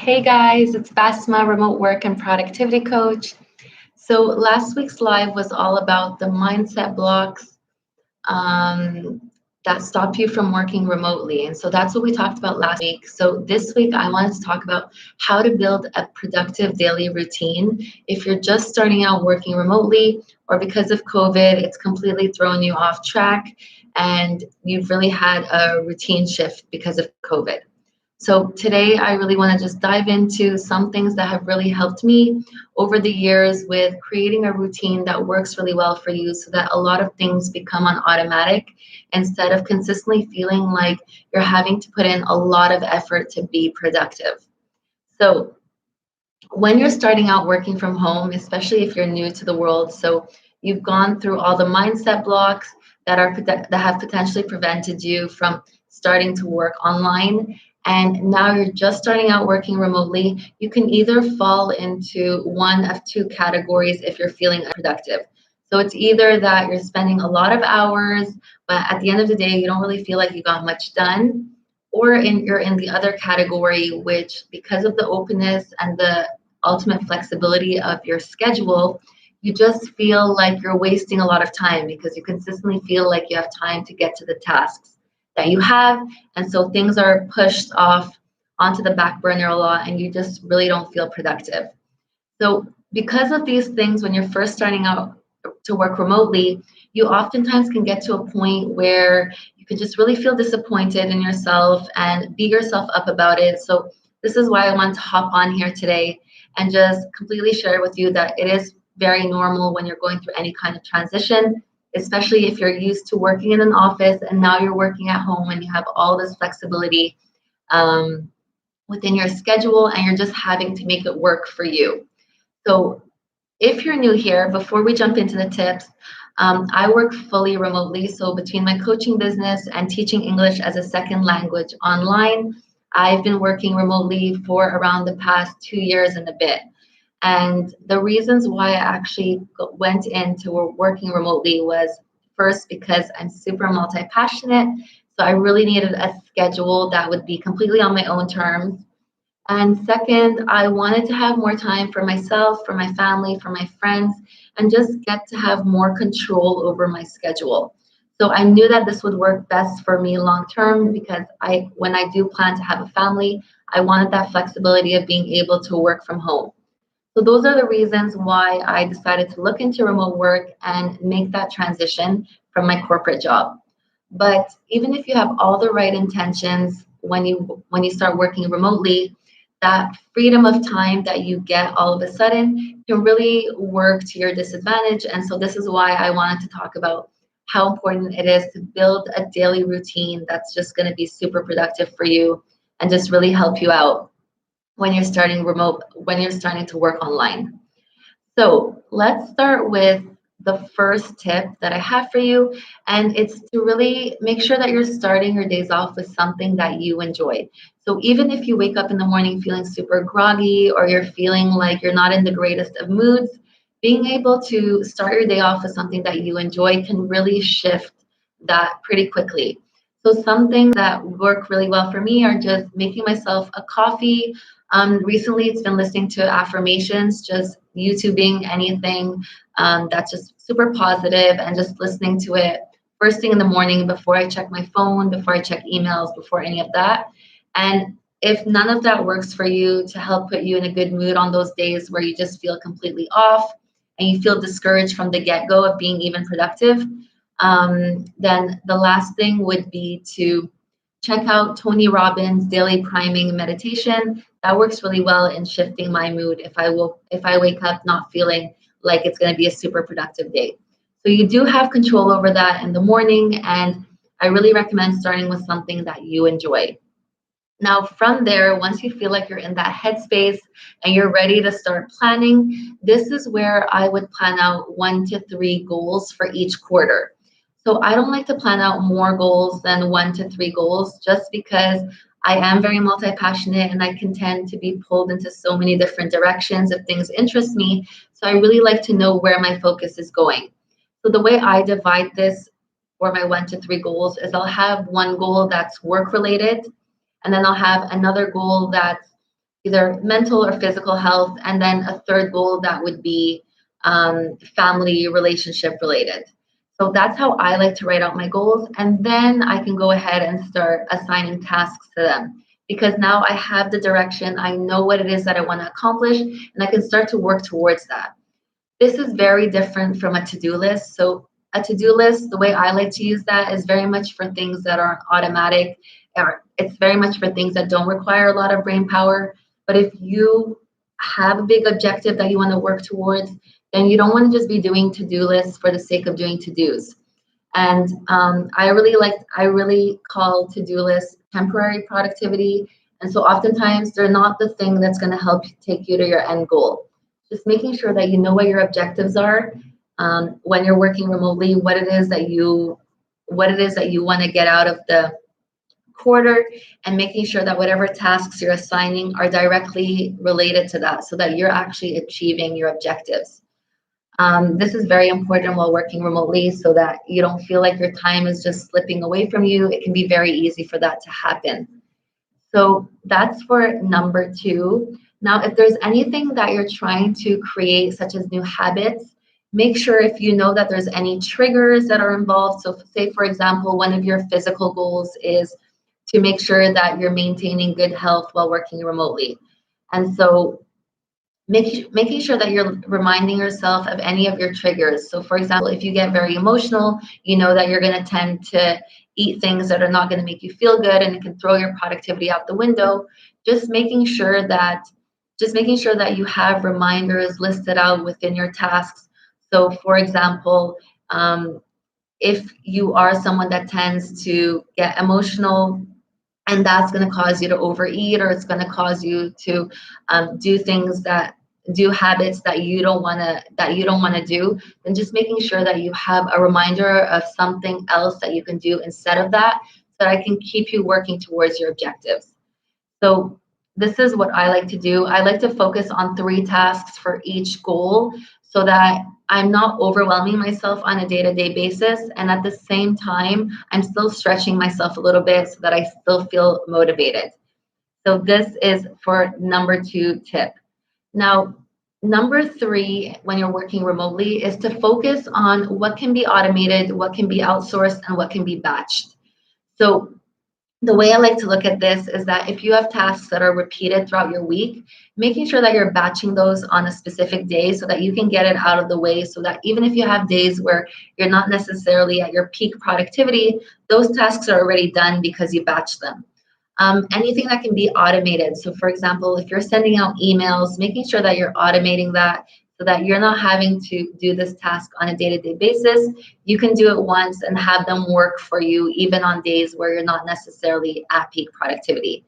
Hey guys, it's Bassima, remote work and productivity coach. So last week's live was all about the mindset blocks um, that stop you from working remotely. And so that's what we talked about last week. So this week, I wanted to talk about how to build a productive daily routine. If you're just starting out working remotely, or because of COVID, it's completely thrown you off track and you've really had a routine shift because of COVID. So today I really want to just dive into some things that have really helped me over the years with creating a routine that works really well for you so that a lot of things become on automatic instead of consistently feeling like you're having to put in a lot of effort to be productive. So when you're starting out working from home, especially if you're new to the world, so you've gone through all the mindset blocks that have potentially prevented you from starting to work online, and now you're just starting out working remotely, you can either fall into one of two categories if you're feeling unproductive. So it's either that you're spending a lot of hours, but at the end of the day, you don't really feel like you got much done, or you're in the other category, which because of the openness and the ultimate flexibility of your schedule, you just feel like you're wasting a lot of time because you consistently feel like you have time to get to the tasks that you have. And so things are pushed off onto the back burner a lot and you just really don't feel productive. So, because of these things, when you're first starting out to work remotely, you oftentimes can get to a point where you could just really feel disappointed in yourself and beat yourself up about it. So, this is why I want to hop on here today and just completely share with you that it is very normal when you're going through any kind of transition, especially if you're used to working in an office and now you're working at home and you have all this flexibility um, within your schedule and you're just having to make it work for you. So if you're new here, before we jump into the tips, I work fully remotely. So between my coaching business and teaching English as a second language online, I've been working remotely for around the past 2 years and a bit. And the reasons why I actually went into working remotely was first because I'm super multi-passionate. So I really needed a schedule that would be completely on my own terms. And second, I wanted to have more time for myself, for my family, for my friends, and just get to have more control over my schedule. So I knew that this would work best for me long term because when I do plan to have a family, I wanted that flexibility of being able to work from home. So those are the reasons why I decided to look into remote work and make that transition from my corporate job. But even if you have all the right intentions when you start working remotely, that freedom of time that you get all of a sudden can really work to your disadvantage. And so this is why I wanted to talk about how important it is to build a daily routine that's just going to be super productive for you and just really help you out when you're starting to work online. So let's start with the first tip that I have for you, and it's to really make sure that you're starting your days off with something that you enjoy. So even if you wake up in the morning feeling super groggy or you're feeling like you're not in the greatest of moods, being able to start your day off with something that you enjoy can really shift that pretty quickly. So some things that work really well for me are just making myself a coffee. Recently, it's been listening to affirmations, just YouTubing anything that's just super positive and just listening to it first thing in the morning before I check my phone, before I check emails, before any of that. And if none of that works for you to help put you in a good mood on those days where you just feel completely off and you feel discouraged from the get-go of being even productive, then the last thing would be to check out Tony Robbins' daily priming meditation. That works really well in shifting my mood if I wake up not feeling like it's going to be a super productive day. So you do have control over that in the morning, and I really recommend starting with something that you enjoy. Now, from there, once you feel like you're in that headspace and you're ready to start planning, this is where I would plan out 1 to 3 goals for each quarter. So I don't like to plan out more goals than 1 to 3 goals just because I am very multi-passionate and I can tend to be pulled into so many different directions if things interest me. So I really like to know where my focus is going. So the way I divide this for my 1 to 3 goals is I'll have one goal that's work related, and then I'll have another goal that's either mental or physical health, and then a third goal that would be family relationship related. So that's how I like to write out my goals, and then I can go ahead and start assigning tasks to them, because now I have the direction, I know what it is that I want to accomplish, and I can start to work towards that. This is very different from a to-do list. So a to-do list, the way I like to use that is very much for things that are automatic, or it's very much for things that don't require a lot of brain power. But if you have a big objective that you want to work towards, then you don't want to just be doing to-do lists for the sake of doing to-dos. And I really call to-do lists temporary productivity. And so oftentimes they're not the thing that's going to help take you to your end goal. Just making sure that you know what your objectives are, when you're working remotely, what it is that you want to get out of the quarter, and making sure that whatever tasks you're assigning are directly related to that, so that you're actually achieving your objectives. This is very important while working remotely, so that you don't feel like your time is just slipping away from you. It can be very easy for that to happen. So that's for number two. Now, if there's anything that you're trying to create, such as new habits, make sure if you know that there's any triggers that are involved. So say, for example, one of your physical goals is to make sure that you're maintaining good health while working remotely. And so making sure that you're reminding yourself of any of your triggers. So for example, if you get very emotional, you know that you're going to tend to eat things that are not going to make you feel good, and it can throw your productivity out the window. Just making sure that you have reminders listed out within your tasks. So for example, if you are someone that tends to get emotional, and that's going to cause you to overeat, or it's going to cause you to do habits that you don't want to do, then just making sure that you have a reminder of something else that you can do instead of that, so that I can keep you working towards your objectives. So this is what I like to do. I like to focus on 3 tasks for each goal, so that I'm not overwhelming myself on a day-to-day basis. And at the same time, I'm still stretching myself a little bit so that I still feel motivated. So this is for number 2 tip. Now, number 3, when you're working remotely, is to focus on what can be automated, what can be outsourced, and what can be batched. So the way I like to look at this is that if you have tasks that are repeated throughout your week, making sure that you're batching those on a specific day, so that you can get it out of the way, so that even if you have days where you're not necessarily at your peak productivity, those tasks are already done because you batched them. Anything that can be automated. So for example, if you're sending out emails, making sure that you're automating that, so that you're not having to do this task on a day-to-day basis. You can do it once and have them work for you, even on days where you're not necessarily at peak productivity.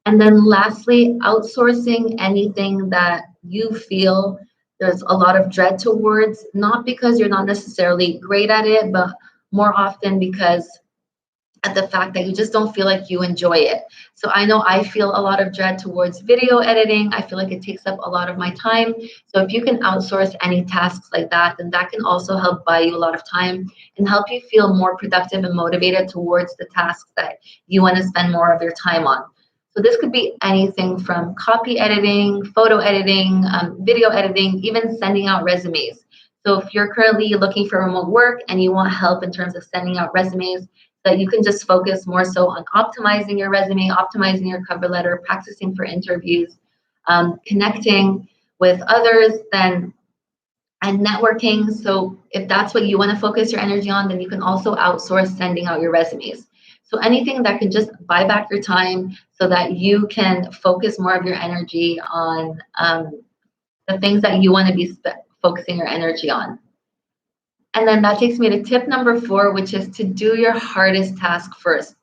And then lastly, outsourcing anything that you feel there's a lot of dread towards, not because you're not necessarily great at it, but more often because at the fact that you just don't feel like you enjoy it. So I know I feel a lot of dread towards video editing. I feel like it takes up a lot of my time. So if you can outsource any tasks like that, then that can also help buy you a lot of time and help you feel more productive and motivated towards the tasks that you want to spend more of your time on. So this could be anything from copy editing, photo editing, video editing, even sending out resumes. So if you're currently looking for remote work and you want help in terms of sending out resumes, that you can just focus more so on optimizing your resume, optimizing your cover letter, practicing for interviews, connecting with others, and networking. So if that's what you want to focus your energy on, then you can also outsource sending out your resumes. So anything that can just buy back your time, so that you can focus more of your energy on the things that you want to be focusing your energy on. And then that takes me to tip number 4, which is to do your hardest task first.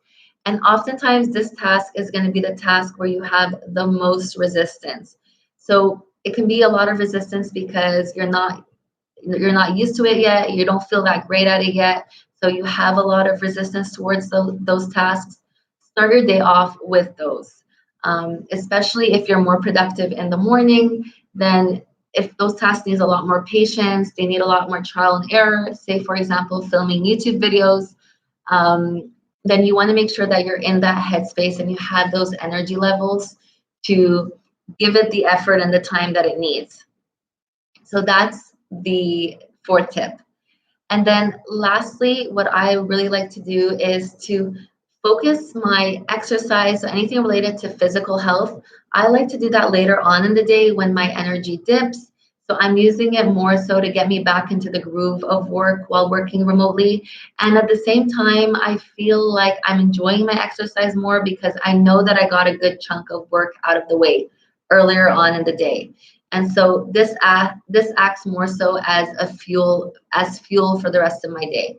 And oftentimes this task is going to be the task where you have the most resistance. So it can be a lot of resistance because you're not used to it yet. You don't feel that great at it yet. So you have a lot of resistance towards those tasks. Start your day off with those. Especially if you're more productive in the morning, then if those tasks need a lot more patience, they need a lot more trial and error, say, for example, filming YouTube videos, then you want to make sure that you're in that headspace and you have those energy levels to give it the effort and the time that it needs. So that's the fourth tip. And then lastly, what I really like to do is to focus my exercise, so anything related to physical health. I like to do that later on in the day when my energy dips. So I'm using it more so to get me back into the groove of work while working remotely. And at the same time, I feel like I'm enjoying my exercise more because I know that I got a good chunk of work out of the way earlier on in the day. And so this acts more so as fuel for the rest of my day.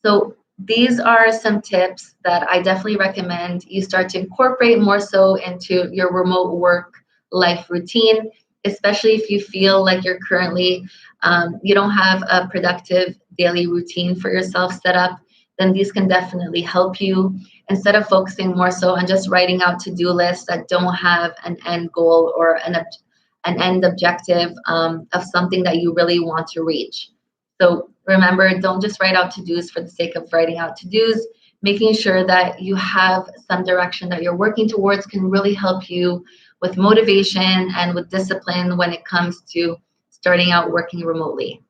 So these are some tips that I definitely recommend you start to incorporate more so into your remote work life routine, especially if you feel like you're currently you don't have a productive daily routine for yourself set up. Then these can definitely help you instead of focusing more so on just writing out to-do lists that don't have an end goal or an end objective of something that you really want to reach. So remember, don't just write out to-dos for the sake of writing out to-dos. Making sure that you have some direction that you're working towards can really help you with motivation and with discipline when it comes to starting out working remotely.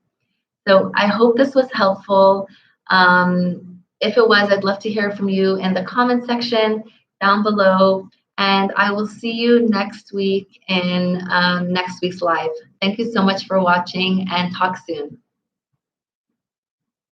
So I hope this was helpful. If it was, I'd love to hear from you in the comment section down below. And I will see you next week in next week's live. Thank you so much for watching and talk soon.